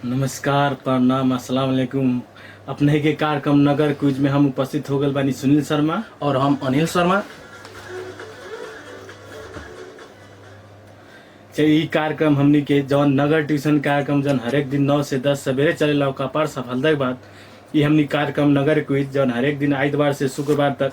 नमस्कार, प्रणाम, अस्सलाम वालेकुम। अपने के कार्यक्रम नगर क्विज में हम उपस्थित हो गए बानी सुनील शर्मा और हम अनिल शर्मा। चलिए, कार्यक्रम हमनी के जौन नगर ट्यूशन कार्यक्रम जौन हरेक दिन 9 से 10 सवेरे चलेला ओका पर सफलता के बाद ये हमनी कार्यक्रम नगर क्विज जौन हरेक दिन आइतवार से शुक्रवार तक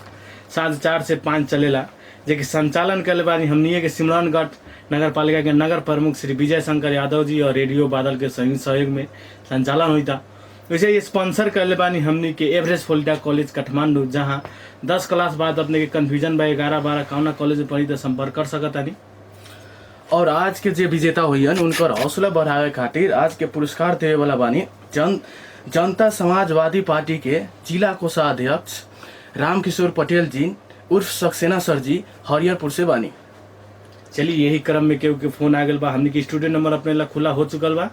साँझ 4 से 5 चलेला, जेके संचालन करे बानी हमनी के सिमरनगढ़ नगर पालिका के नगर प्रमुख श्री विजय शंकर यादव जी और रेडियो बादल के संयुक्त सहयोग में संचालन होता। वैसे ये स्पॉन्सर करले बानी हमनी के एवरेस्ट फोल्टा कॉलेज काठमांडू, जहाँ 10 क्लास बाद अपने के कन्फ्यूजन बा 11-12 कौना कॉलेज में पढ़ी तो संपर्क कर सकतानी। और आज के जे विजेता हुईन उनकर हौसला बढ़ावे खातिर आज के पुरस्कार देवे वाला बानी जनता समाजवादी पार्टी के जिला कोषाध्यक्ष रामकिशोर पटेल जी उर्फ सक्सेना सर जी हरिहरपुर से बानी। चलिए, यही क्रम में केहू के फोन आ गल बा। हमनी के स्टूडियो नंबर अपने ला खुला हो चुकल बा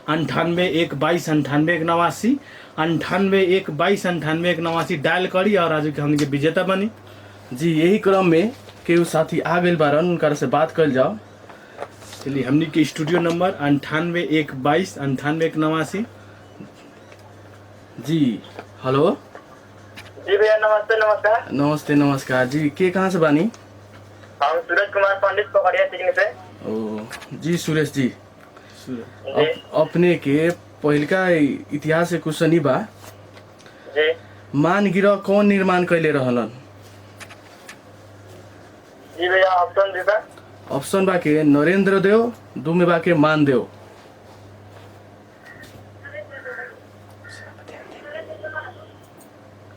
9812289889 9812289889 डायल करी और आज के हमनी के विजेता बनी। जी यही क्रम में केहू साथी आ गए बारन, उनकर से बात कर जाओ। चलिए, हमनी के स्टूडियो नंबर 9812289889। जी हेलो। जी भैया नमस्ते। नमस्कार। नमस्ते नमस्कार जी, के कहाँ से बानी? हम सूरज कुमार पंडित पकड़िया सिंह से। ओ जी सुरेश जी, जी अपने के पहिलका इतिहास से क्वेश्चन बा। जी मान गिरह कौन निर्माण कैले रहलन? जी भैया ऑप्शन दीजिए। ऑप्शन बा के नरेंद्र देव, दू में बा के मान देव।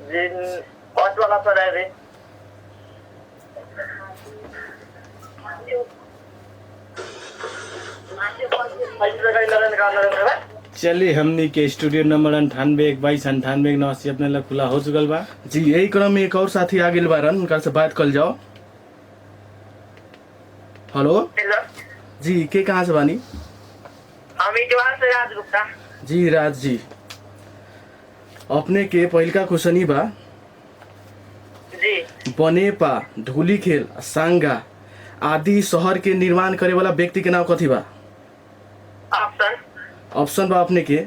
जी फर्स्ट वाला सर है जी। चलिए, हमनी के स्टूडियो नंबर 9812289889 अपने ला खुला हो चुकल बा। जी यही क्रम में एक और साथी आ गेल बारन, उनका से बात कर जाओ। हेलो जी, के कहाँ से बानी? हम इटवार से राज गुप्ता। जी राज जी, अपने के पहिलका क्वेश्चन बा। जी बनेपा, धूलीखेल, सांगा आदि शहर के निर्माण करे वाला व्यक्ति के नाम कथी बा? ऑप्शन ऑप्शन बा अपने के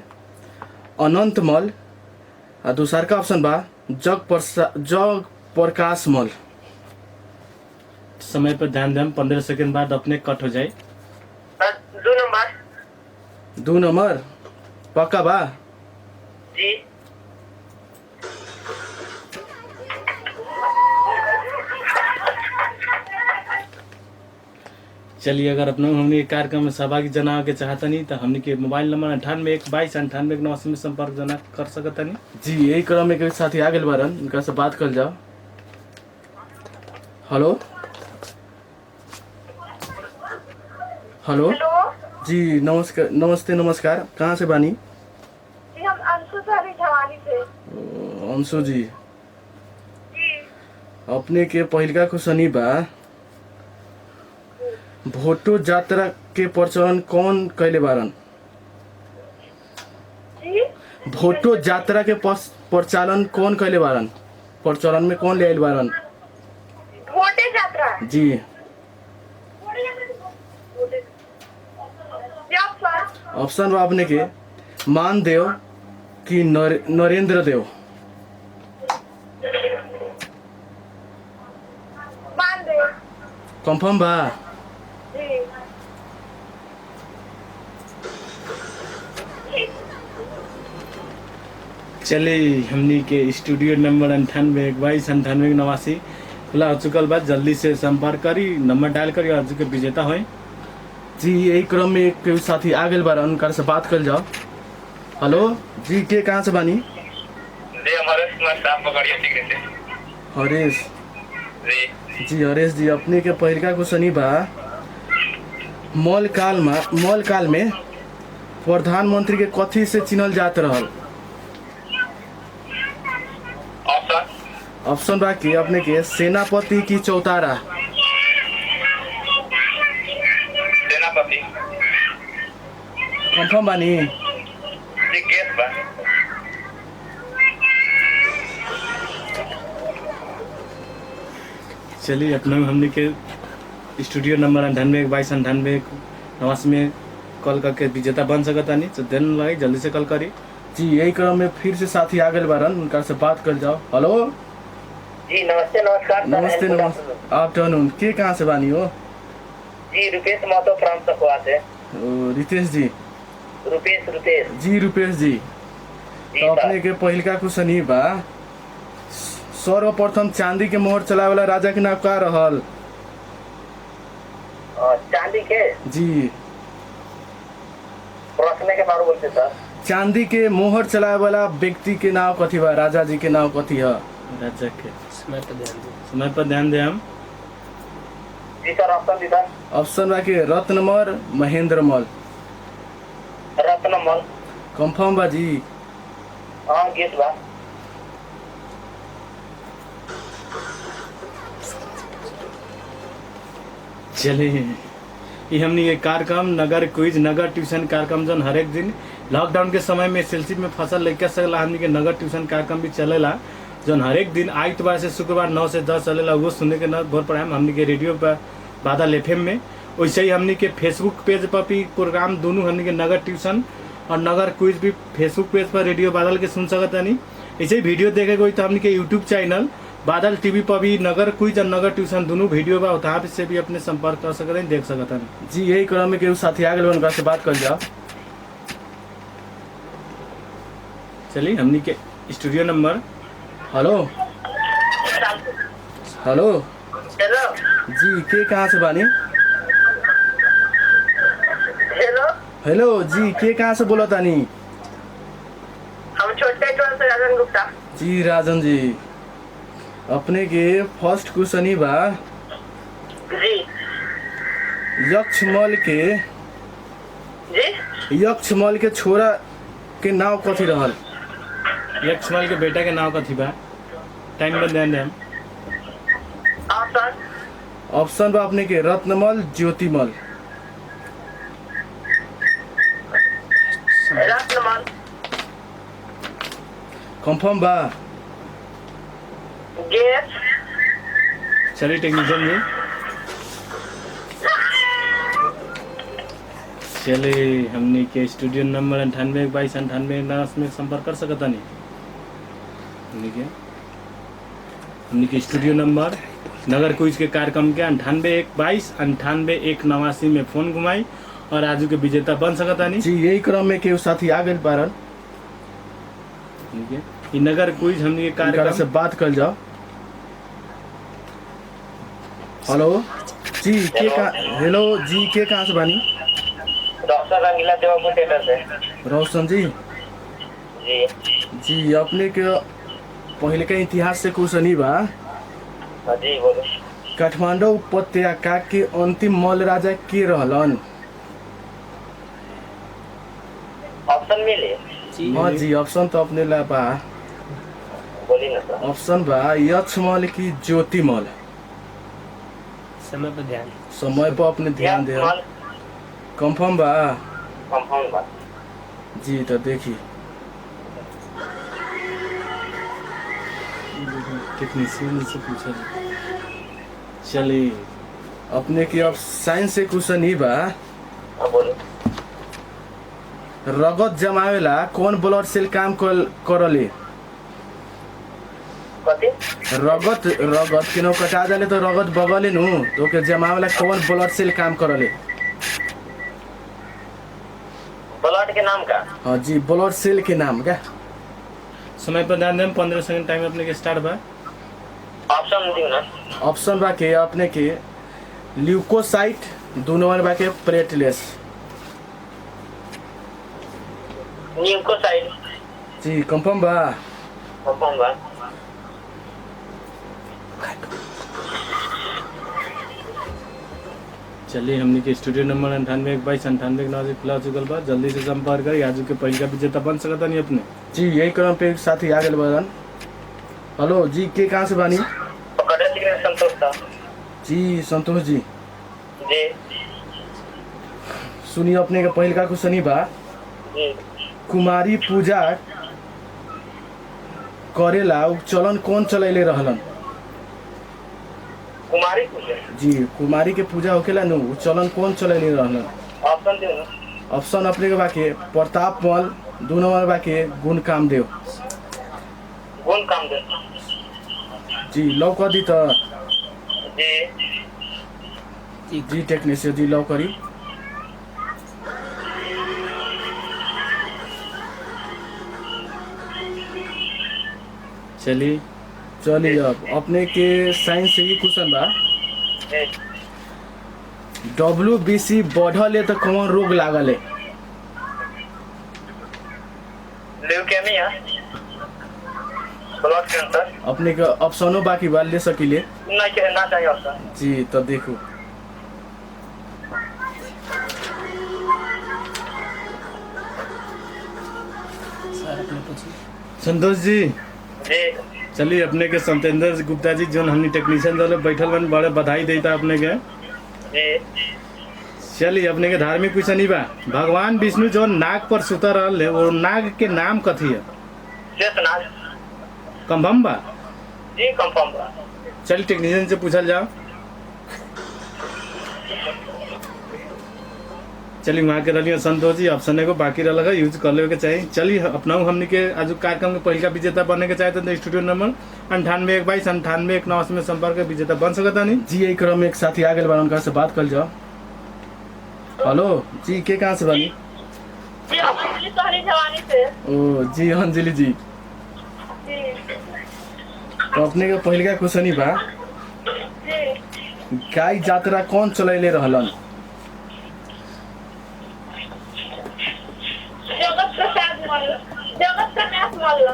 अनंत मल, और दूसर का ऑप्शन बा जग प्रकाश मल। समय पर ध्यान दें, 15 सेकंड बाद अपने कट हो जाए। 2 नंबर। 2 नंबर पक्का बा? जी चलिए, अगर अपने हमने कार्यक्रम में सहभागी जनावे के चाहता नहीं तो हमने के मोबाइल नंबर 9812289889 में संपर्क जना कर सकता नहीं। जी यही क्रम में एक साथी आ गए बारन, उनका से बात कर जाओ। हेलो हेलो हेलो जी नमस्कार। नमस्ते नमस्कार, कहाँ से बानी? जी हम अंशु सारी झवानी से। अंशु जी, जी अपने के पहिलका क्वेश्चन बा। भोटो यात्रा के प्रचलन कौन कैले बारन? जी भोटो यात्रा के प्रचलन कौन कैले बारन? प्रचलन में कौन ले आइल बारन? भोटे यात्रा। जी ऑप्शन बा अपने के मान देव कि नरेंद्र देव। मान दे। कंफर्म बा? जी चलिए, हमनी के स्टूडियो नंबर 9812289889 खुला हो चुकल बा। जल्दी से संपर्क करी, नंबर डायल करी और के विजेता होई। जी यही क्रम में एक साथी आ गए बारन, उनका से बात कर जाओ। हेलो जी, के कहाँ से बानी? जी हमारे साहब पकड़िया सिंह से। हरेश जी जी, हरेश जी, अपने के पहिलका क्वेश्चन बा। मॉल काल में प्रधानमंत्री के कथी से चिन्हल जात रहल? ऑप्शन ऑप्शन बा कि अपने के सेनापति की चौतारा। सेनापति। कंफर्म बानी? जी केस बा। चलिए, अपने हमने के स्टूडियो नंबर 9812289889 में कॉल करके विजेता बन सकता नहीं, तो देन लगे जल्दी से कॉल करी। जी यही क्रम में फिर से साथी आ गए बारन, उनका से बात कर जाओ। हेलो जी नमस्ते नमस्कार सर। नमस्ते नमस्ते, आफ्टरनून। के कहाँ से बानी हो? जी रुपेश महतो फ्रॉम सखुआ से। रितेश जी? रुपेश जी रुपेश जी, जी तो सर। अपने के पहिल का क्वेश्चन ही बा, सर्वप्रथम चांदी के मोहर चलाए वाला राजा के नाम का रहल? चांदी के जी प्रश्न के बारे बोलते सर। चांदी के मोहर चलाए वाला व्यक्ति के नाम कथी बा? राजा जी के नाम कथी है? राजा के समय पर ध्यान दे हम। जी सर ऑप्शन दी सर। ऑप्शन बा के रत्नमल, महेंद्रमल। रत्नमल। कंफर्म बा जी? हाँ गेस बा। चलिए ये हमने ये कार्यक्रम नगर क्विज नगर ट्यूशन कार्यक्रम जन हर एक दिन लॉकडाउन के समय में सेल्सिप में फसल लेके सकला हमने के नगर ट्यूशन कार्यक्रम भी चलेला, जन हर एक दिन आइतवार से शुक्रवार 9 से 10 चलेला। वो सुनने के न भर पड़ा हमने के रेडियो पर बादल एफएम में। वैसे ही हमने के फेसबुक पेज पर भी प्रोग्राम दोनों हमने के नगर ट्यूशन और नगर क्विज भी फेसबुक पेज पर रेडियो बादल के सुन सकता नहीं। ऐसे ही वीडियो देखे कोई तो हमने के यूट्यूब चैनल बादल टीवी पर भी नगर क्विज और नगर ट्यूशन दोनों वीडियो बा, वहाँ से भी अपने संपर्क कर सकते हैं, देख सकते हैं। जी यही क्रम में केहू साथी आ गए, उनका से बात कर जाओ। चलिए हमने के studio number. Hello hello hello जी, के कहाँ से बानी? हेलो हेलो जी, के कहाँ से बोला तानी? हम छोटे टोल से राजन गुप्ता। जी राजन जी, अपने के फर्स्ट क्वेश्चन ही बा, जी यक्षमल के जी यक्षमल के छोरा के नाम कथी रहल? यक्षमल के बेटा के नाम कथी बा? टाइम में ध्यान दे हम। ऑप्शन ऑप्शन बा अपने के रत्नमल, ज्योतिमल। रत्नमल। कंफर्म बा? गेस। चलिए टेक्नीशियन जी, चले हमने के स्टूडियो नंबर 982298 में संपर्क कर सकता नहीं। हमने के स्टूडियो नंबर नगर क्विज के कार्यक्रम के 9812298189 में फोन घुमाई और आजू के विजेता बन सकता नहीं। जी यही क्रम में केहू साथी आ गए बारन, ठीक है, ये नगर क्विज हमने के उनका कार्यक्रम से बात कर जाओ। हेलो जी, के कहाँ? हेलो जी, के कहाँ से बानी? डॉक्टर रंगीला देवापुर टेलर से। रोशन जी? जी जी अपने के पहले का इतिहास से क्वेश्चन ही बा, हाँ जी बोलो। काठमांडू उपत्यका के अंतिम मल्ल राजा के रहलन? ऑप्शन मिले? हाँ जी, ऑप्शन तो अपने ला बा। बोली ना सर। ऑप्शन बा यक्षमल की ज्योतिमल। समय पर ध्यान। समय पर अपने ध्यान दे। कंफर्म बा? कंफर्म बा। जी तो देखिए, टेक्नीशियन से पूछा। चलिए अपने की अब साइंस से क्वेश्चन ही बा, हाँ बोलो। रगत जमावेला कौन ब्लड सेल काम करले? कथी? रगत रगत किनो कटा जाले तो रगत बगले नु, तो के जमावेला कौन ब्लड सेल काम करले? ब्लड के नाम का? हाँ जी, ब्लड सेल के नाम का। समय पर ध्यान दें, 15 सेकंड टाइम अपने के स्टार्ट बा। ऑप्शन दियो ना। ऑप्शन बा के अपने के ल्यूकोसाइट, दोनों वाले बा के प्लेटलेट्स। न्यूकोसाइड। जी कंफर्म बा? कंफर्म बा। चलिए हमने के स्टूडियो नंबर 98122989 प्लस चुकल बा, जल्दी से संपर्क करी, आजू के पहले का विजेता बन सकता नहीं अपने। जी यही क्रम पे एक साथी आ गए बदन। हेलो जी, के कहाँ से बानी? पकड़े सिग्नल संतोष था। जी संतोष जी, जी सुनिए अपने का पहल का क्वेश्चन ही बा, जी कुमारी पूजा करेला उ चलन कौन चलैले रहलन? कुमारी पूजा। जी कुमारी के पूजा होकेला नु, उ चलन कौन चलैले रहलन? ऑप्शन दियो ना। ऑप्शन अपने के बाकी प्रताप मल, 2 नंबर बाकी गुण कामदेव। गुण काम दे जी लौ कर दी तो जी जी टेक्नीशियन जी लौ करी। चलिए अब अपने के साइंस से ही क्वेश्चन बा। जी WBC बढ़ल है तो कौन रोग लागल है? Leukaemia, blood cancer. अपने के ऑप्शनों बाकी बा, ले सकिले? नहीं ना चाहिए ऑप्शन। जी तो देखो संतोष जी जी चलिए अपने के सत्येंद्र गुप्ता जी जो हमनी टेक्नीशियन दल बैठल बन बड़े बधाई देता अपने के। जी चलिए अपने के धार्मिक क्वेश्चन ही बा। भगवान विष्णु जो नाग पर सुतर रहल है वो नाग के नाम कथी है? शेषनाग। कंभम बा? जी कंफर्म बा। चलिए टेक्नीशियन से पूछल जाओ। चलिए वहाँ के रही संतोष जी ऑप्शन को बाकी रहा यूज कर ले के चाहिए। चलिए अपना हमने के आज कार्यक्रम के पहले का विजेता बनने के चाहते तो स्टूडियो नंबर 9812 9819 में संपर्क विजेता बन सकता नहीं। जी यही क्रम में एक साथी आ गए बा, उनका से बात कर जाओ। हेलो जी, के कहाँ से बनी? जी अंजलि सोहनी जवानी से। ओ जी अंजलि जी, जी तो अपने के पहले का क्वेश्चन ही बा। जी गाय यात्रा कौन चलैले रहलन? जगत प्रसाद मल्ल, जगत प्रकाश मल्ल।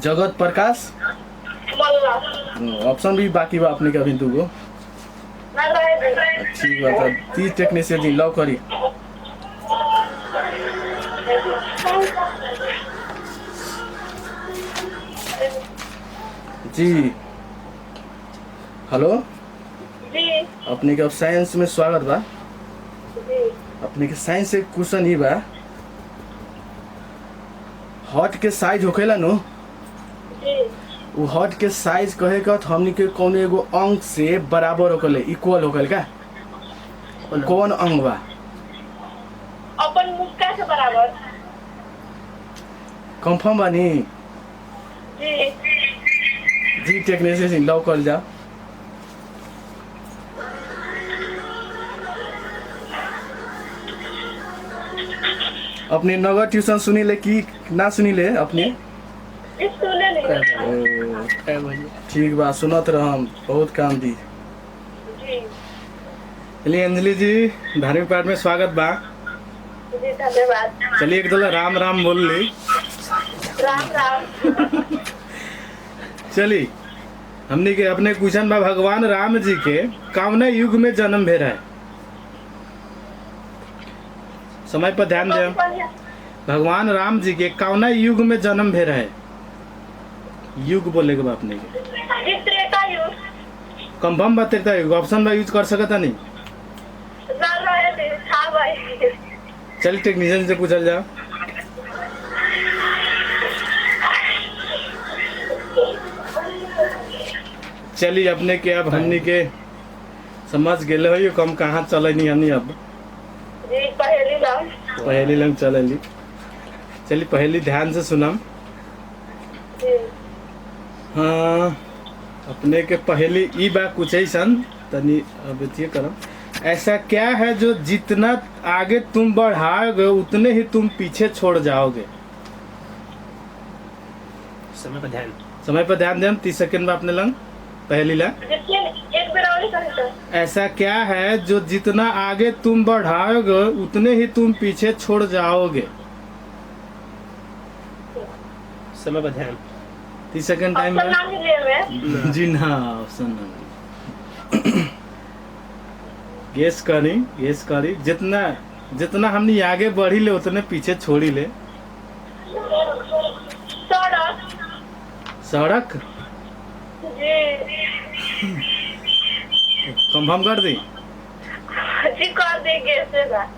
जगत प्रकाश मल्ल ऑप्शन भी बाकी बा अपने के अभी दूगो। ना रहे दे। ठीक बा तो 30 टेक्नीशियन जी लॉक करी। जी हेलो, जी अपने के अब साइंस में स्वागत बा। जी अपने के साइंस से क्वेश्चन ही बा। हार्ट के साइज होखेला नो, जी वो हार्ट के साइज कहे का हमनी के कौन एगो अंक से बराबर होकले, इक्वल होकल का? कौन अंग बा? अपन मुक्का से बराबर। कंफर्म बानी? जी जी टेक्नीशियन लॉक कर जा। अपने नगर ट्यूशन सुनी ले कि ना सुनी ले अपने? इस सुने नहीं। ठीक बा, सुनत रहम, बहुत काम दी। जी चलिए अंजलि जी धार्मिक पाठ में स्वागत बा। जी धन्यवाद। चलिए एक दला राम राम बोल ली। राम राम। चलिए हमने के अपने क्वेश्चन बा भगवान राम जी के कौने युग में जन्म भेल है? समय पर ध्यान दे। भगवान राम जी के कौना युग में जन्म भेल है? युग बोले के बा अपने के। त्रेता युग। कंफर्म बा त्रेता युग? ऑप्शन बा यूज कर सकता नहीं? ना रहे दे। हाँ भाई। चलिए टेक्नीशियन से पूछल जा। चलिए अपने के अब हमनी के समझ गेले हो कम कहाँ चले नहीं हमनी अब जी पहली लाइन। पहली लंग चलेली। चलिए पहली ध्यान से सुनम। जी हाँ अपने के पहली ई बा कुछ ऐसन तनी अब ये करम। ऐसा क्या है जो जितना आगे तुम बढ़ाओगे उतने ही तुम पीछे छोड़ जाओगे? समय पर ध्यान दें। 30 सेकंड में अपने लंग पहली लाइन। देखिए एक बार और करें। ऐसा क्या है जो जितना आगे तुम बढ़ाओगे उतने ही तुम पीछे छोड़ जाओगे? समय पर ध्यान। 30 सेकंड टाइम ऑप्शन है। नाम लिए में। जी ना ऑप्शन नहीं। गेस करी जितना हमने आगे बढ़ी ले उतने पीछे छोड़ी ले। सड़क। सड़क जी कंफर्म कर दी? जी कर देंगे ऐसे बात।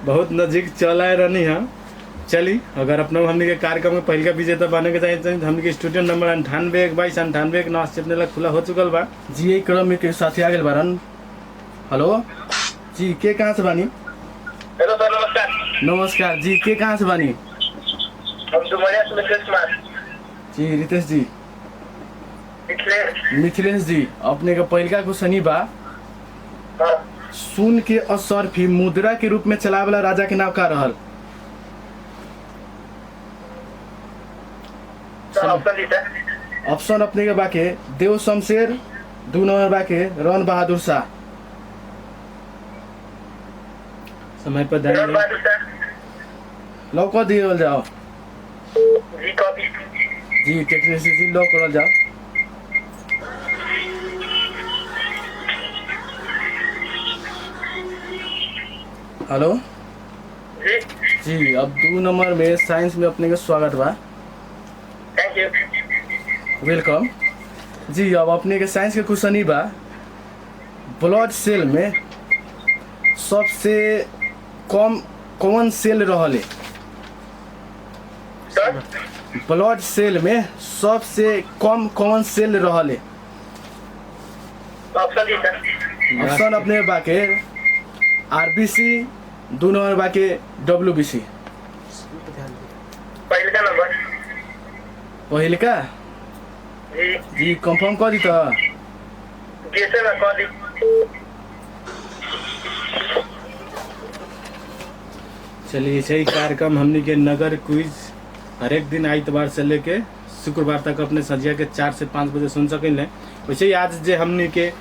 बहुत नजीक चल आए रहनी है। चली अगर अपना हमने के कार्यक्रम में पहल का विजेता बने के चाहिए तो हमने के स्टूडियो नंबर 98 खुला हो चुकल बा। जी यही क्रम में के साथी आ गए बारन। हेलो जी, के कहाँ से बानी? हेलो सर, नमस्कार। नमस्कार जी, के कहाँ से बानी? हम डुमरिया से मिथिलेश कुमार। जी रितेश जी, मिथिलेश जी, अपने का पहिलका क्वेश्चन बा, हाँ, सुन के असरफी मुद्रा के रूप में चलावे वाला राजा के नाम का रहल? सर ऑप्शन दी सर। ऑप्शन अपने के बाके देव शमशेर, 2 नंबर बाके रन बहादुर शाह। समय पर ध्यान रण दें। बहादुर सर। लौक दिए जाओ जी कॉपी। जी टेक्निशियन जी, लॉक करल जाओ। हेलो जी, जी, अब 2 नंबर में साइंस में अपने के स्वागत बा, थैंक यू। वेलकम जी। अब अपने के साइंस के क्वेश्चन बा, ब्लड सेल में सबसे कम कौन सेल रहले? सर ब्लड सेल में सबसे कम कौन सेल रहले? ऑप्शन दी सर। ऑप्शन अपने बाके आरबीसी, 2 नंबर बाके डब्ल्यूबीसी। पहले का नंबर। पहिलका जी, जी कंफर्म कर दी तो। जी सर, मैं कॉल दी। चलिए सही कार्यक्रम हमने के नगर क्विज हर एक दिन आइतवार से लेके शुक्रवार तक अपने संझिया के 4 से 5 बजे सुन सकें। वैसे ही आज जे हमने के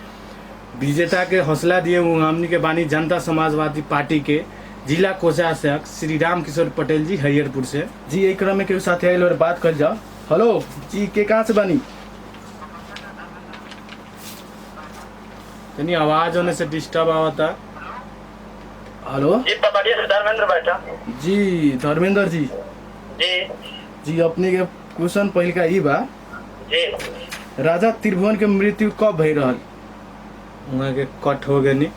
विजेता के हौसला दिए वो हमने के बानी जनता समाजवादी पार्टी के जिला कोषाध्यक्ष श्री राम किशोर पटेल जी हरिहरपुर से। जी यही क्रम में के साथी आइल और बात कर जाओ। हेलो जी, के कहाँ से बानी? यानी आवाज होने से डिस्टर्ब आवता। हेलो जी पपड़िया से धर्मेंद्र बैठा। जी धर्मेंद्र जी, जी जी अपने के क्वेश्चन पहिल का ई बा, जी, राजा त्रिभुवन के मृत्यु कब भई रहल? वहाँ के कट हो गए नहीं।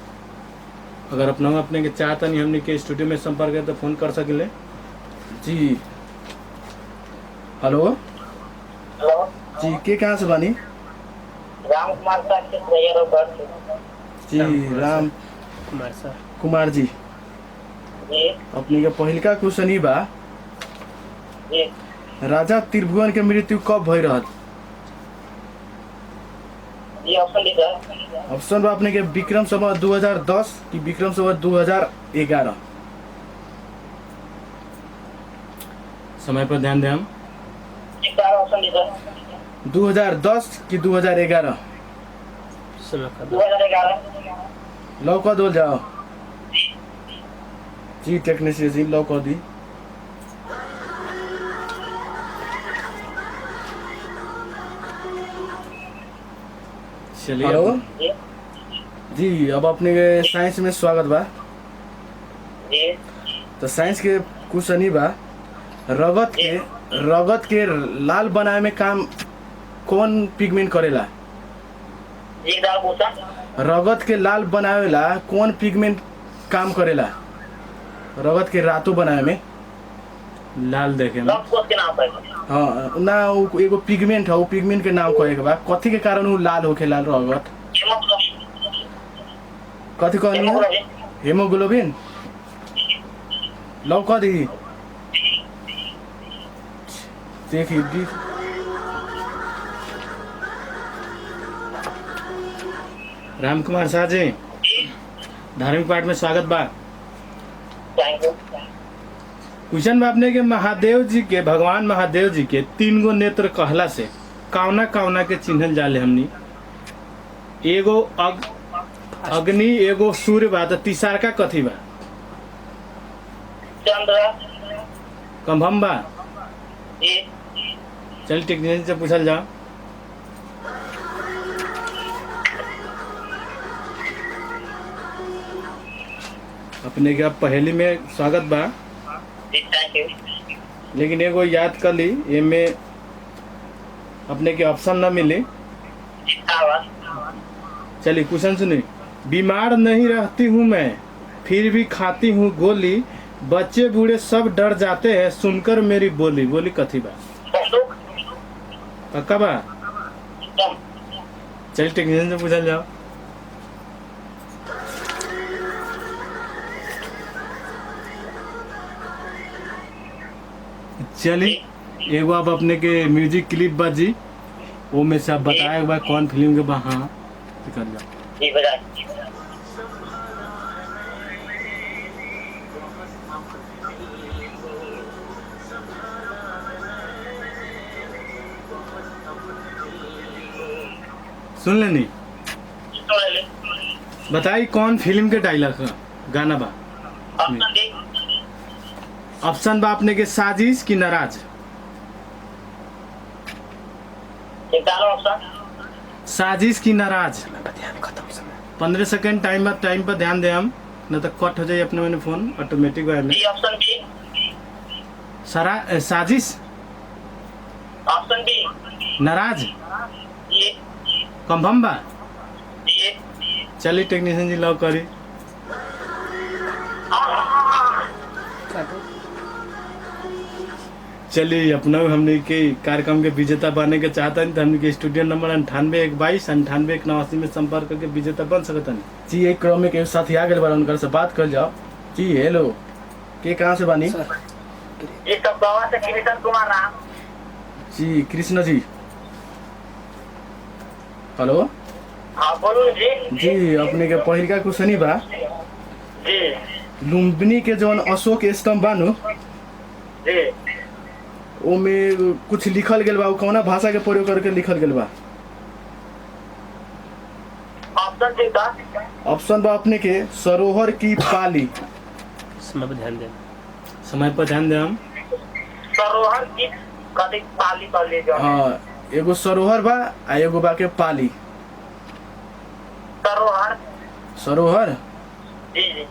अगर अपने के चाहता नहीं हमने के स्टूडियो में संपर्क है तो फोन कर सकेले। जी हेलो हेलो, जी, के कहाँ से बानी? राम कुमार साहब से भैया रोड जी राम कुमार जी, जी अपने के पहिलका क्वेश्चन ई बा, जी, राजा त्रिभुवन के मृत्यु कब भई रहल? जी ऑप्शन दी सर। ऑप्शन बा अपने के विक्रम संवत 2010 की विक्रम संवत 2011। समय पर ध्यान दें हम। जी सर, ऑप्शन दी सर। 2010 की 2011। 2011। लौका दो जाओ जी टेक्नीशियन जी, लौका दी। चलिए हेलो जी जी, अब अपने के साइंस में स्वागत बा। जी, तो साइंस के क्वेश्चन ही बा, रगत के लाल बनाए में काम कौन पिगमेंट करेला? जी दाल पूछा। रगत के लाल बनावेला कौन पिगमेंट काम करेला? रगत के रातों बनाए में। लाल देखे में। सब कुछ के नाम पर। हाँ ना, वो एगो पिगमेंट है, वो पिगमेंट के नाम कहे के बा, कथी के कारण वो लाल होखेला रगत? कथी कहनी? हेमोग्लोबिन। लौका दी देखी दी। राम कुमार शाह जी, धार्मिक पाठ में स्वागत बा। Thank you. क्वेश्चन बा अपने के महादेव जी के, भगवान महादेव जी के 3 गो नेत्र कहला से कावना कावना के चिन्हल जाले हमनी? एगो अग्नि, एगो सूर्य बा, तो तीसरा का कथी बा? चंद्र। कंभम बा। जी चल टेक्नीशियन से पूछल जाओ। अपने के अब पहेली में स्वागत बा, जी, थैंक यू। लेकिन एगो याद कर ली, एमे अपने के ऑप्शन ना मिली। जी हाँ, चलिए क्वेश्चन सुनिए। बीमार नहीं रहती हूँ मैं, फिर भी खाती हूँ गोली, बच्चे बूढ़े सब डर जाते हैं सुनकर मेरी बोली। बोली कथी बा? बंदूक। पक्का बा? एकदम। चल टेक्नीशियन से पूछल जाओ। चली एगो अब अपने के म्यूजिक क्लिप बाजी, वो में से आप बताए बा कौन फिल्म के बा। हाँ कर जाओ। जी बजाए। सुन लेनी, सुन ले। बताई कौन फिल्म के डायलॉग गाना बा? Option D. ऑप्शन बा अपने के साजिश की नाराज? एक डालो ऑप्शन। साजिश की नाराज। 15 सेकंड टाइम पर ध्यान दे हम, न तो कट हो जाए अपने मैंने फोन ऑटोमेटिक वे में। B option B. साजिश ऑप्शन बी। नाराज ये कंफर्म बा? ये चलिए टेक्नीशियन जी लॉक करी। चलिए अपना हमने के कार्यक्रम के विजेता बनने के चाहता है तो हमने के स्टूडियो नंबर 98 122 98 189 में संपर्क करके विजेता बन सकता है। जी एक क्रम में के साथ आ गए बार उनकर से बात कर जाओ। जी हेलो, के कहाँ से बानी? ये सब गोवा से किशन कुमार राम। जी कृष्ण जी। हेलो हाँ बोलू जी। जी, अपने के पहिलका क्वेश्चन बा जी लुम्बिनी के जौन अशोक स्तंभ बानू जी ओमे कुछ लिखल गेल बा, उ कौना भाषा के प्रयोग करके लिखल गेल बा? ऑप्शन डी का। ऑप्शन बा अपने के सरोवर की पाली। समय पर ध्यान दे हम। सरोवर की कदी पाली कर ले जाओ। हाँ, एगो सरोवर बा आ एगो बा के पाली। सरोवर। सरोवर। जी जी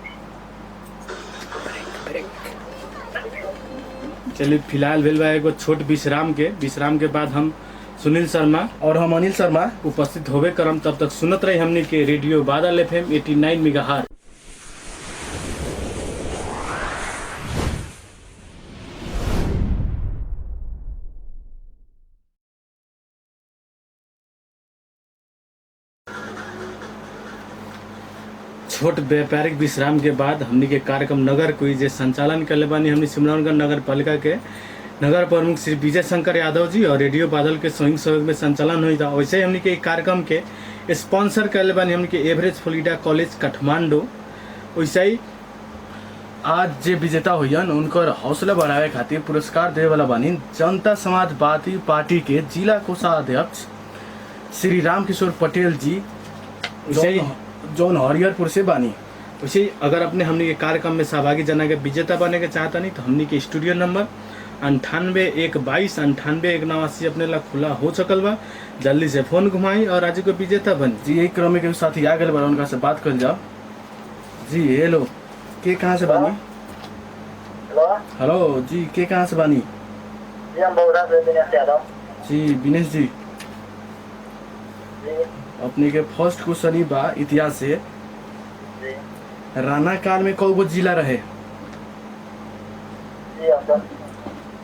चलिए फिलहाल भेल बा एगो छोट विश्राम के बाद हम सुनील शर्मा और हम अनिल शर्मा उपस्थित होबे करम। तब तक सुनत रही हमने के रेडियो बादल FM 89 मेगाहर्ट्ज। छोट व्यापारिक विश्राम के बाद हमनी के कार्यक्रम नगर क्विज जे संचालन करले बानी हमनी सिमरौनगढ़ नगर पालिका के नगर प्रमुख श्री विजय शंकर यादव जी और रेडियो बादल के संयुक्त सहयोग में संचालन हुई था। वैसे ही हमनी के कार्यक्रम के स्पॉन्सर करले बानी हमनी के एवरेज फ्लोरिडा कॉलेज काठमांडू। वैसे ही आज जे विजेता हुईन उनकर हौसला बढ़ावे खातिर पुरस्कार देवे वाला बानी जनता समाजवादी पार्टी के जिला कोषाध्यक्ष श्री रामकिशोर पटेल जी, जौन हरिहरपुर से बानी। वैसे ही अगर अपने हमनी के कार्यक्रम में सहभागी जना के विजेता बने के चाहता नहीं तो हमनी के स्टूडियो नंबर 98 122 98 189 अपने ला खुला हो सकल बा। जल्दी से फोन घुमाई और आज को विजेता बन। जी एक क्रम के साथ आ गए बार उनका से बात कर जाओ। जी हेलो, के कहाँ से बानी? हेलो हेलो जी, के कहाँ से बानी? जी हम बौरा से दिनेश यादव। जी विनेश जी, जी अपने के फर्स्ट क्वेश्चन बा इतिहास से। जी राणा काल में कौगो जिला रहे? जी ऑप्शन।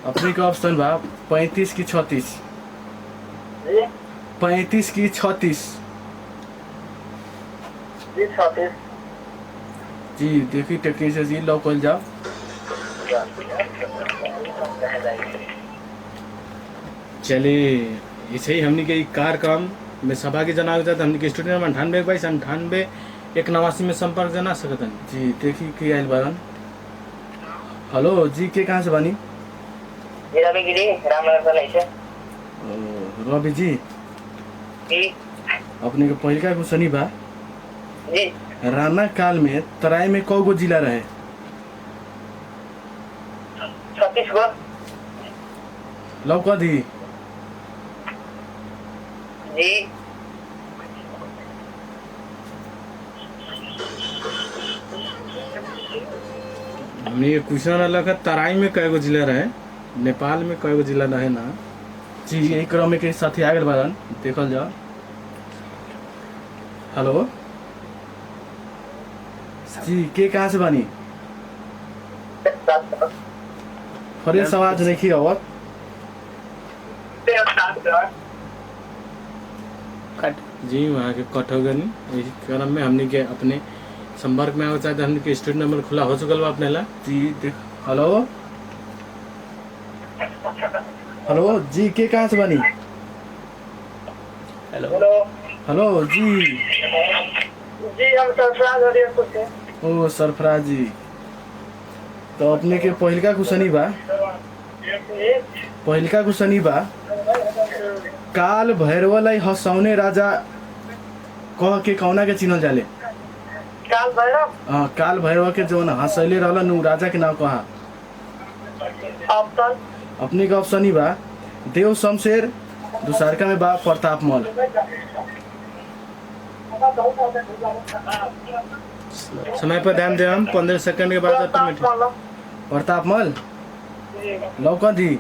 अपने का ऑप्शन बा 35 की 36। जी 35 की 36। जी 36। जी देखिए टेक्नीशियन जी लॉक कर जाओ। चलिए इसे ही हमनी के कार्यक्रम में सहभागी जना हो जाता हमनी के स्टूडियो नंबर 98 22 98 189 में संपर्क जना सकता। जी देखिए के आयल बारन। हेलो जी, के कहाँ से बानी? जी रवि गिरी रामनगर से नहीं से। रवि जी, जी अपने के पहिलका क्वेश्चन बा जी राणा काल में तराई में कौगो जिला रहे? 36 गो। लॉक कर दी। जी हमनी के क्वेश्चन अलग है तराई में कएगो जिला रहे, नेपाल में कएगो जिला रहे ना। जी यही क्रम के साथ आ गए बारन, देखल जाओ। हेलो जी, के कहाँ से बानी? फ्रेश आवाज नहीं आवत। जी वहाँ के कट हो गए इस क्रम में हमने के अपने संपर्क में आवे चाहे तो हमने के स्टूडियो नंबर खुला हो चुकल बा अपने ला। जी देख हेलो हेलो जी के कहाँ से बनी? हेलो जी जी हम सरफराज हरियाणा से। ओ सरफराज जी, तो अपने के पहिलका कुशनी बा, पहिलका कुशनी बा काल भैरवलाई हंसौने राजा कह के कौना के चिन्हल जाले? काल भैरव हाँ, काल भैरव के जो हंसैले रहलन उ राजा के नाम कहा? ऑप्शन अपने का ऑप्शन ही बा देव शमशेर, दूसरका में बा प्रताप मल। समय पर ध्यान दे हम 15 सेकंड के बाद ऑटोमेटिक। प्रताप मल लौका दी।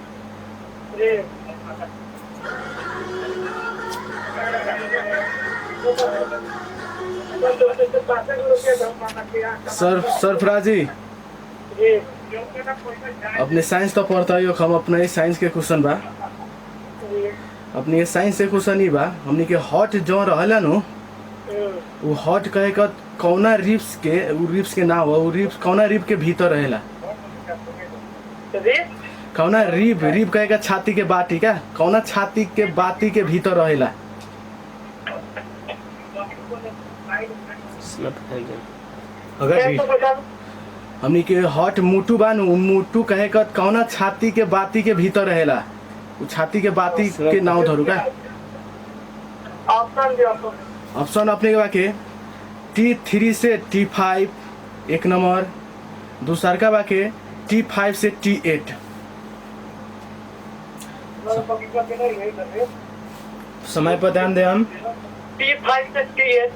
सरफराज जी अपने साइंस तो पढ़ता ही हो, हम अपना ही साइंस के क्वेश्चन बा, अपने ये साइंस से क्वेश्चन ही बा हमनी के हॉट जो रहला नु वो हॉट कहे का कौना रिप्स के, वो रिप्स के नाम हो, वो रिप्स कौना रिप के भीतर रहेला? कौना रिप, रिप कहे का छाती के बाटी का, कौना छाती के बाटी के भीतर रहेला? अगर भी हमनी के हॉट मुटु बा नु, मुटु कहे का कौना छाती के बाती के भीतर रहेला? वो छाती के बाती के नाम धरू का? ऑप्शन अपने के बाके T3 से T5 एक नंबर, दूसर का बाके T5 से T8। समय पर ध्यान दे हम। T5 से T8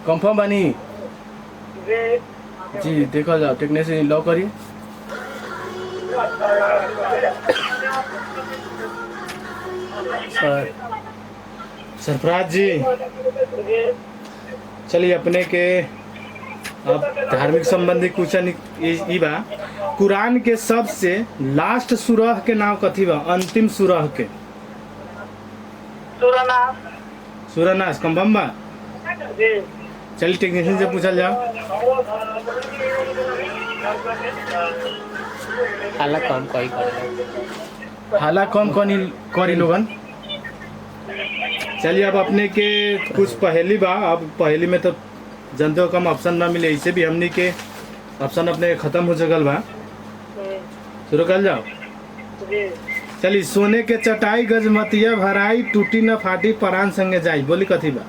कंफर्म बनी जी? देखो जाओ टेक्नीशियन लॉ करी। सरफराज जी चलिए अपने के अब धार्मिक संबंधी क्वेश्चन ई बा, कुरान के सबसे लास्ट सूरह के नाम कथी बा? अंतिम सूरह के सूरनास कंफर्म बा? चलिए टेक्नीशियन से पूछल जाओ। हाला कम करी लोगन। चलिए अब अपने के कुछ पहेली बा, अब पहेली में तो जनते हो कम ऑप्शन ना मिले, इसे भी हमनी के ऑप्शन अपने खत्म हो चुकल बा। शुरू कर जाओ। चलिए सोने के चटाई गजमतिया भराई टूटी न फाटी परान संगे जाई, बोली कथी बा?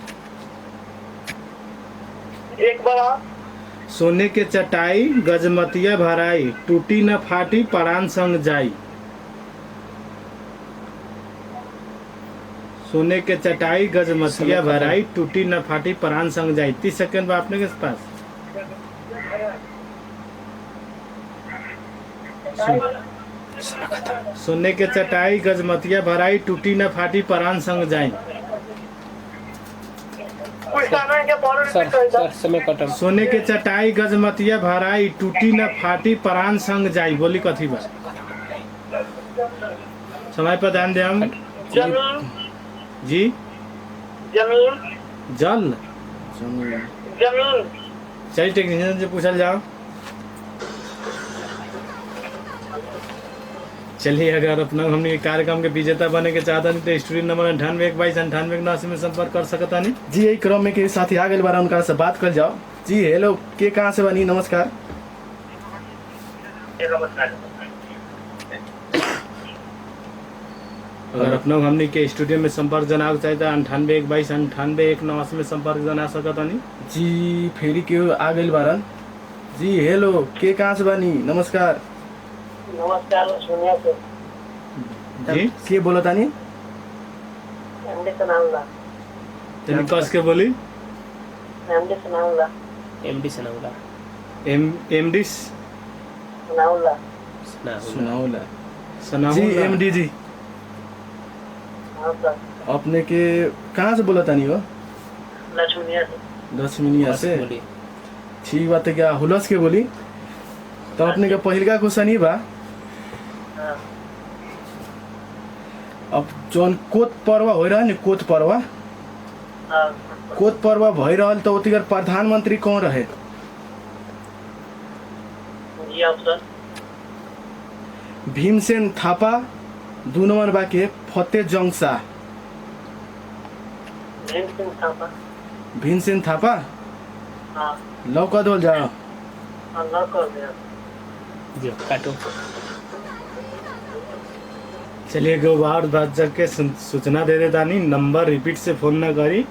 एक बार सोने के चटाई गजमतिया भराई टूटी न फाटी परान संग जाई। सोने के चटाई गजमतिया भराई टूटी न फाटी परान संग जाई। 30 सेकंड बा अपने के पास। सोने के चटाई गजमतिया भराई टूटी न फाटी परान संग जाई। सोने के चटाई गजमतिया भराई टूटी न फाटी परान संग जाई, बोली कथी बा? समय पर ध्यान दे हम। जमीन जी जमीन जल जमीन चलिए टेक्नीशियन से पूछल जाओ। चलिए अगर अपना हमने कार्यक्रम के विजेता बने के चाहता नहीं तो स्टूडियो नंबर 98229889 में संपर्क कर सकता नहीं। जी यही क्रम में के साथी आगे बार उनका से बात कर जाओ। जी हेलो के कहाँ से बनी? नमस्कार। अगर अपना हमने के स्टूडियो में संपर्क जना चाहिए 98229819 में संपर्क जना सकता नहीं। जी फेरी के आ गई बारन। जी हेलो के कहाँ से बनी? नमस्कार। नमस्कार सुनिया से जी के बोला तानी? एमडी सनाउल्ला तनी कस के बोली। एमडी सनाउल्ला एमडी सनाउल्ला सुनाओला। सनाउल्ला जी एमडी जी हाँ सर अपने के कहाँ से बोला तानी हो? लक्ष्मीनिया से। लक्ष्मीनिया से। ठीक बात है, क्या हुलस के बोली? तो अपने के पहिलका क्वेश्चन ही बा। हाँ, अब जौन कोत पर्व हो रहा है कोत पर्व हाँ, कोत पर्व भइरहल तो ओतिकर प्रधानमंत्री कौन रहे? जी ऑप्शन भीमसेन थापा, 2 नंबर बाके फतेह जंग शाह। भीम सिंह थापा। भीमसेन थापा हाँ, लौका दोल जाओ। अल्लाह कर दिया। जी काटो। चलिए एगो और बात जाके सूचना दे देता नहीं, नंबर रिपीट से फोन ना करी।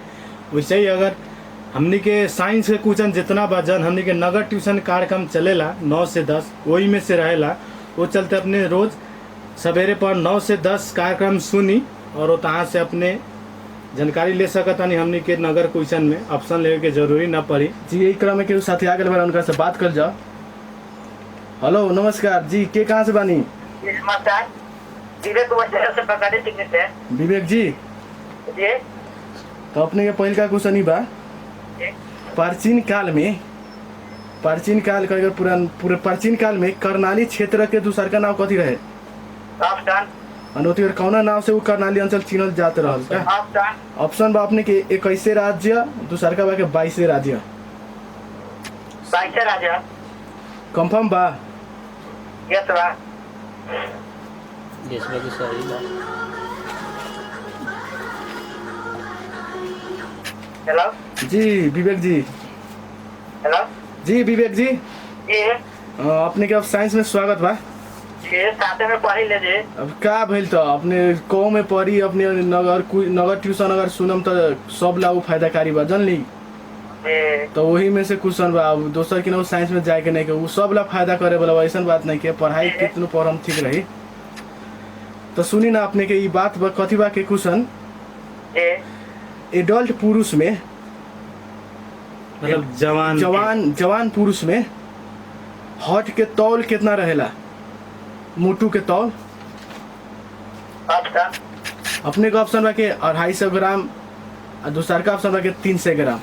वैसे ही अगर हमनी के साइंस के क्वेश्चन जितना बजन हमनी के नगर ट्यूशन कार्यक्रम चलेला 9 से 10 वही में से रहेला। वो चलते अपने रोज सवेरे पर 9 से 10 कार्यक्रम सुनी और वो तहाँ से अपने जानकारी ले सकता नहीं। हमनी के नगर क्वेश्चन में ऑप्शन लेवे के जरूरी ना पड़ी। जी यही क्रम में केहू साथी आगे बार उनका से बात कर जाओ। हेलो नमस्कार जी, के कहाँ से बानी? नमस्कार, विवेक वस्त्र से पकड़े टिकट है। विवेक जी, जी तो अपने के पहिलका क्वेश्चन ही बा। जी, प्राचीन काल का पूरे प्राचीन काल में कर्णाली क्षेत्र के दूसर का नाम कथी रहे? ऑप्शन अनोतिर कौना नाम से वो कर्णाली अंचल चिन्हल जात रहल का? ऑप्शन ऑप्शन बा अपने के 21 राज्य, दूसर का बा के 22 राज्य। 22 राजा। कंफर्म बा? यस बा। हेलो जी विवेक जी। हेलो जी विवेक जी, जी अपने के अब साइंस में स्वागत बा। जी साथे में पढ़ी ले जी। अब का भइल तो अपने कौ में पढ़ी अपने नगर ट्यूशन अगर सुनम तो सब ला फायदाकारी बा जानली। जी तो वही में से क्वेश्चन बा। अब दोसर के ना साइंस में जाए के नहीं के उ सब ला फायदा करे वाला ऐसा बात नहीं के पढ़ाई कितनो पढ़म ठीक रही। तो सुनी ना अपने के ई बात बा कथी बा के क्वेश्चन। जी एडल्ट पुरुष में मतलब जवान जवान पुरुष में हट के तौल कितना रहेला? मोटू के तौल। ऑप्शन अपने का ऑप्शन बा के 250 ग्राम और दूसर का ऑप्शन बा के 300 ग्राम।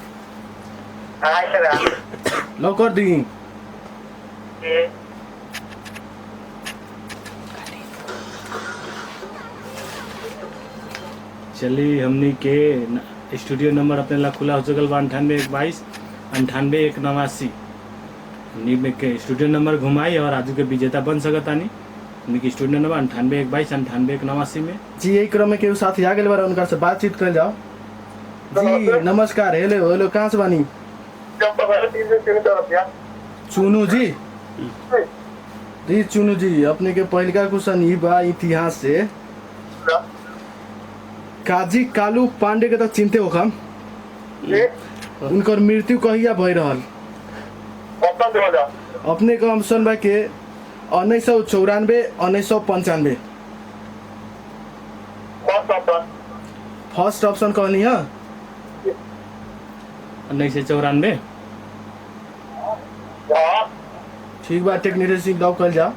250 ग्राम। लो कर दी। जी चलिए हमनी के स्टूडियो नंबर अपने ला खुला हो चुकल बा 98 122 98 189। हमनी में के स्टूडियो नंबर घुमाई और आजू के विजेता बन सकतानी। हमनी के स्टूडियो नंबर 98 122 98 189 में। जी यही क्रम में केहू साथी आगे बार उनका से बातचीत कर जाओ। जी नमस्कार। हेलो हेलो, कहाँ से बानी? चुनू जी। जी चुनू जी, अपने के पहिलका क्वेश्चन ई बा इतिहास से। काजी कालू पांडे के तो चिंते हो हम, उनकर मृत्यु कहिया भई रहल? अपने का ऑप्शन बा के 1994 1995। फर्स्ट ऑप्शन कहनी है 1994। ठीक बा, टेक्नीशियन लॉक कर जाओ।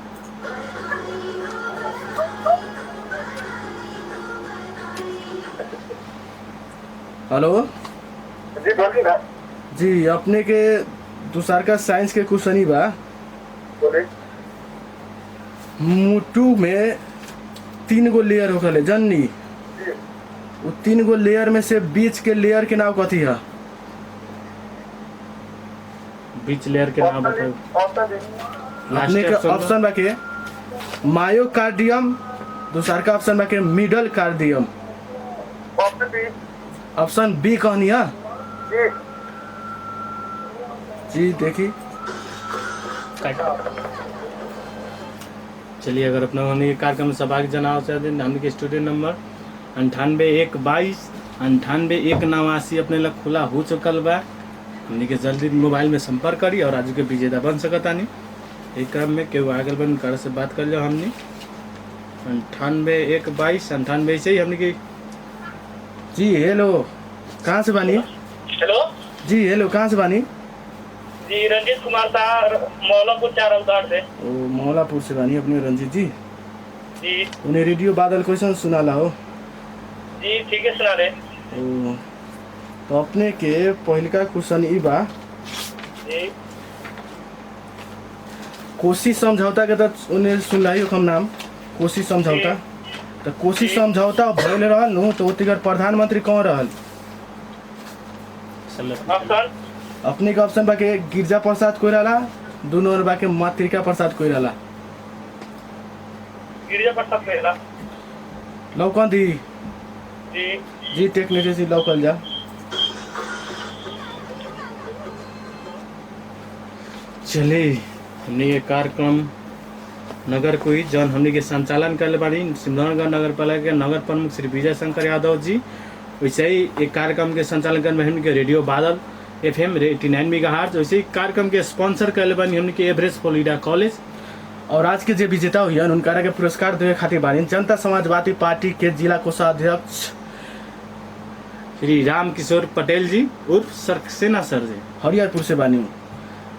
हेलो जी बोलिए ना। जी, अपने के दूसर का साइंस के क्वेश्चन ही बा। बोलिए। मुट्टू में 3 गो लेयर होखले जननी। वो 3 गो लेयर में से बीच के लेयर के नाम कथी है? बीच लेयर के नाम बताओ। अपने का ऑप्शन बा के मायोकार्डियम, दूसर का ऑप्शन बा के मिडल कार्डियम। ऑप्शन बी कहनी है। जी देखी। चलिए अगर अपना हमने कार्यक्रम में सहभागी जनाव चाहते हैं हमने के स्टूडियो नंबर 98 122 98 189 अपने लग खुला हो चुकल बा। हमने के जल्दी मोबाइल में संपर्क करी और आज के विजेता बन सकता नहीं। एक क्रम में केहू आगे बन कर से बात कर लो। हमने 98 122 98 से ही हमने की। जी हेलो, कहाँ से बानी? हेलो जी हेलो, कहाँ से बानी? जी रंजीत कुमार साहब, मौलापुर 4 अवतार से। ओ मौलापुर से बानी अपने रंजीत जी। जी उन्हें रेडियो बादल क्वेश्चन सुनाला हो। जी ठीक है, सुना रहे। ओ तो अपने के पहिलका क्वेश्चन ई बा। जी कोशी समझौता के तो उन्हें सुनलाई हम नाम कोशी समझौता तो कोशी समझौता भइल रहल नु तो ओतिकर प्रधानमंत्री कौन रहल ऑप्शन अपने के ऑप्शन बाके गिरजा प्रसाद कोइराला दोनों और बाके मातृका प्रसाद कोइराला गिरिजा प्रसाद पहला लौकन दी जी जी टेक्नोलॉजी लौकल जा चले हमने ये कार्यक्रम नगर कोई जौन हमने के संचालन करले बानी सिमरौनगढ़ नगर पालिका के नगर प्रमुख श्री विजय शंकर यादव जी। वैसे ही एक कार्यक्रम के संचालन करने में हमने के रेडियो बादल FM 89 मेगाहर्ट्ज वैसे ही कार्यक्रम के स्पॉन्सर करले बानी हमने के एवरेस्ट फ्लोरिडा कॉलेज। और आज के जे विजेता हुई उनका के पुरस्कार देवे खातिर बानी जनता समाजवादी पार्टी के जिला कोषाध्यक्ष श्री राम किशोर पटेल जी उर्फ सक्सेना सर जी हरिहरपुर से बानी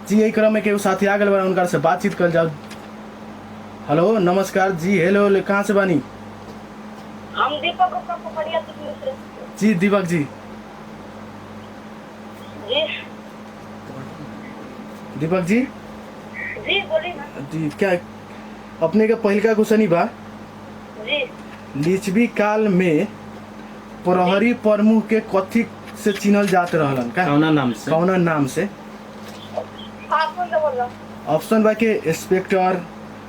जी। यही क्रम में के साथी आ गए उनका से बातचीत कर जाओ। हेलो नमस्कार जी। हेलो कहाँ से बानी हम दीपक गुप्ता पकड़िया से। जी दीपक जी जी दीपक जी जी बोली ना जी क्या अपने का पहिलका क्वेश्चन बा जी लिच्छवी काल में प्रहरी प्रमुख के कथी से चिन्हल जात रहलन का कौना नाम से कौना नाम से आप कौन सा बोल रहा ऑप्शन बा के इंस्पेक्टर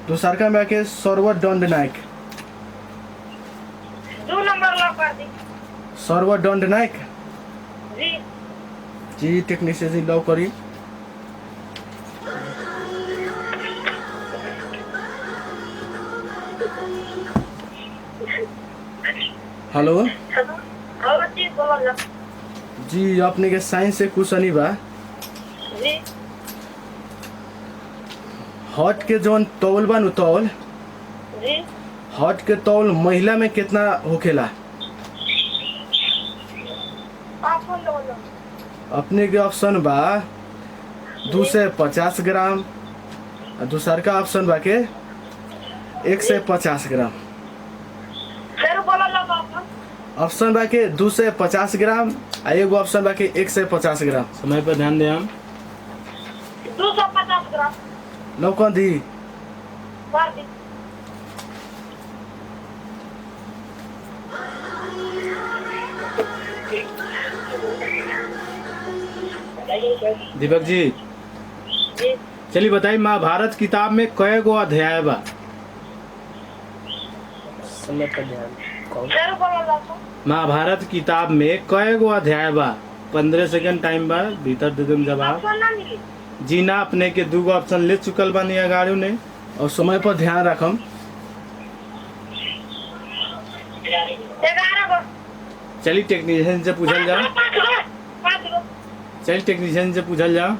दूसर का बा के सर्वर दंड नायक 2 नंबर लॉक कर दी सर्वर दंड नायक जी जी टेक्नीशियन जी लॉक करी हेलो और जी बोल रहा जी अपने के साइंस से क्वेश्चन बा जी हट के जौन तौल बा नु तौल जी हट के तौल महिला में कितना होखेला आप कौन सा बोल रहा अपने के ऑप्शन बा 250 ग्राम और दूसर का ऑप्शन बा के 150 ग्राम फिर बोला लॉक आप ऑप्शन बा के 250 ग्राम आ एगो ऑप्शन बा के 150 ग्राम समय पर ध्यान दे हम 250 ग्राम लौकन दी कर दी दीपक जी जी चलिए बताइए महाभारत किताब में कय गो अध्याय बा फिर बोला लॉक महाभारत किताब में कय गो अध्याय बा 15 सेकंड टाइम बा भीतर दे देम जवाब ऑप्शन ना मिली जी ना अपने के दूगो ऑप्शन ले चुकल बानी अगाड़ियों ने और समय पर ध्यान रखम 11 गो चलिए टेक्नीशियन से पूछल जाओ 5 गो चलिए टेक्नीशियन से पूछल जाओ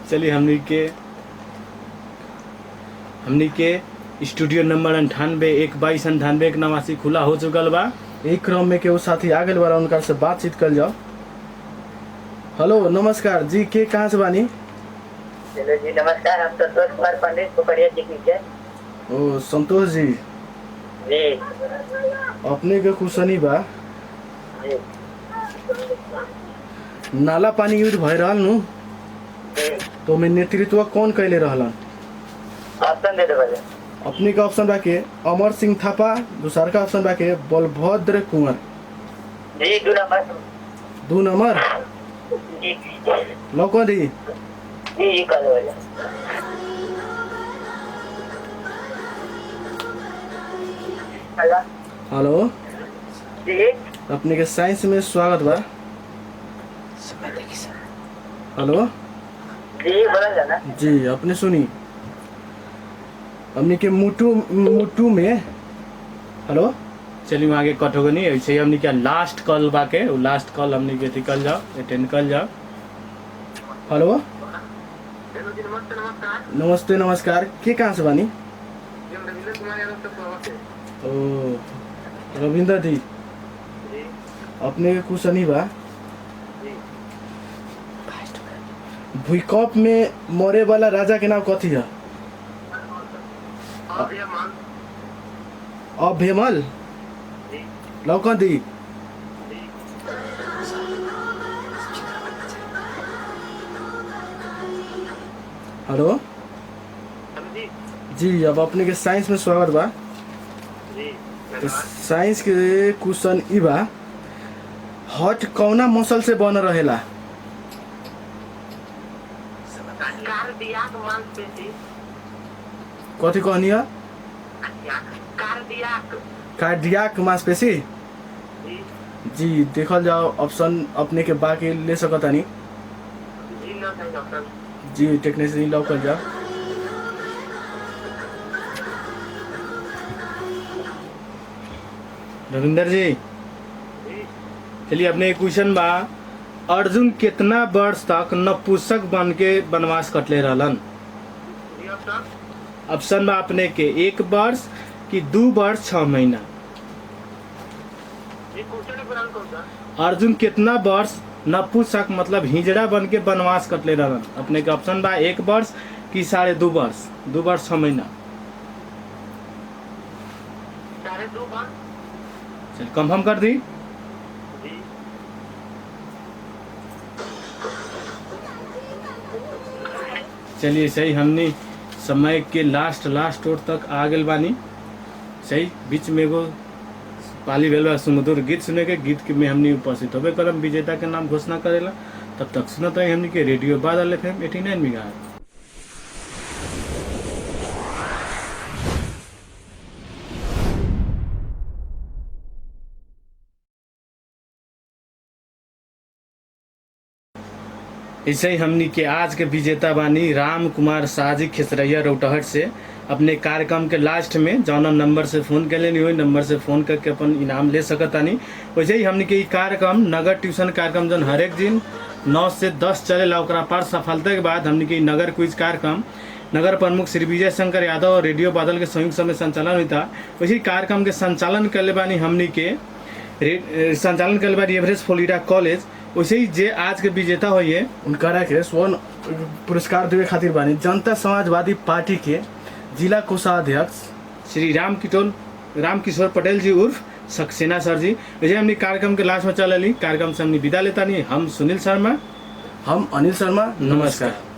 चलिए हमनी के स्टूडियो नंबर 98 खुला हो चुकल बा। एक क्रम में के वो साथी आगे वाला उनका से बातचीत कर जाओ। हेलो नमस्कार जी के कहाँ से बानी हेलो जी नमस्कार हम संतोष कुमार पंडित पोखरिया टेक्नीशियन ओ संतोष जी जी अपने के क्वेश्चन बा जी नाला पानी यूज भय रहल नु जी तो में नेतृत्व कौन कैले रहलन ऑप्शन दे दो भैया अपने का ऑप्शन बा के अमर सिंह थापा दूसर का ऑप्शन बा के बलभद्र कुंवर जी 2 नंबर 2 नंबर जी लौको दी जी कर दो भैया हेलो हेलो जी अपने के साइंस में स्वागत बा हेलो जी बोला जाना जी अपने सुनी हमने के मुटू में हेलो चलिए वहाँ आगे कट होगा नहीं ऐसे ही हमनी क्या लास्ट कॉल बाके वो लास्ट कॉल हमनी के निकल जाओ अटेंड कर जाओ। हेलो हेलो जी नमस्ते नमस्कार नमस्ते नमस्कार के कहाँ से बानी जी हम रविंद्र कुमार यादव से प्रवास है ओ रविंद्र दी जी अपने के क्वेश्चन बा जी भूकंप में मरे वाला राजा के नाम कथी है और भैया मान अभेमल जी लौकन दी हेलो जी जी, अब अपने के साइंस में स्वागत बा। जी तो साइंस के क्वेश्चन ई बा, हार्ट कौना मसल से बन रहेला? कार्डियक मांसपेशी कथी कहनी है? कार्डियक कार्डियक मांसपेशी। जी जी, देखल जाओ ऑप्शन अपने के बाकी ले सकतानी। जी ना सही डॉक्टर जी, टेक्नीशियन लॉक कर जाओ। रविंदर जी, जी चलिए अपने एक क्वेश्चन बा, अर्जुन कितना वर्ष तक नपुंसक बन के वनवास कटले रहलन? जी डॉक्टर ऑप्शन बा अपने के 1 वर्ष कि 2 वर्ष 6 महीना। जी क्वेश्चन प्रणाम कौन सा अर्जुन कितना वर्ष नपुंसक मतलब हिजड़ा बन के वनवास कटले रहलन? अपने के ऑप्शन बा 1 वर्ष कि 2.5 वर्ष, 2 वर्ष 6 महीना। 2.5 बार चल कंफर्म कर दी। जी चलिए सही, हमने समय के लास्ट ओर तक आ गए बानी। सही, बीच में एगो पाली भेल बा सुमधुर गीत सुने के, गीत के में हमने उपस्थित होबे करम विजेता के नाम घोषणा करेला। तब तक सुनत रही हमने के रेडियो बादल FM 89 मेगाहर्ट्ज। ऐसे ही हमनी के आज के विजेता बानी राम कुमार शाहजी खेसरैया रौटहट से। अपने कार्यक्रम के लास्ट में जौन नंबर से फ़ोन कर लेनी हुई नंबर से फ़ोन करके अपन इनाम ले सकतानी। वैसे ही हमनी के ई कार्यक्रम नगर ट्यूशन कार्यक्रम जौन हरेक दिन 9 से 10 चलेला, ओकरा पार सफलता के बाद हमनी के ई नगर क्विज कार्यक्रम नगर प्रमुख श्री विजय शंकर यादव और रेडियो बादल के संयुक्त समय संचालन हुई था। वैसे ही कार्यक्रम के संचालन करले बानी हमनी के संचालन करले बानी एवरेस्ट फ्लोरिडा कॉलेज। वैसे ही जे आज के विजेता हुई उनकरा के स्वर्ण पुरस्कार देवे खातिर बानी जनता समाजवादी पार्टी के जिला कोषाध्यक्ष श्री राम किशोर पटेल जी उर्फ सक्सेना सर जी। वैसे हमने कार्यक्रम के लास्ट में चल कार्यक्रम से हमने विदा लेता नहीं। हम सुनील शर्मा, हम अनिल शर्मा, नमस्कार।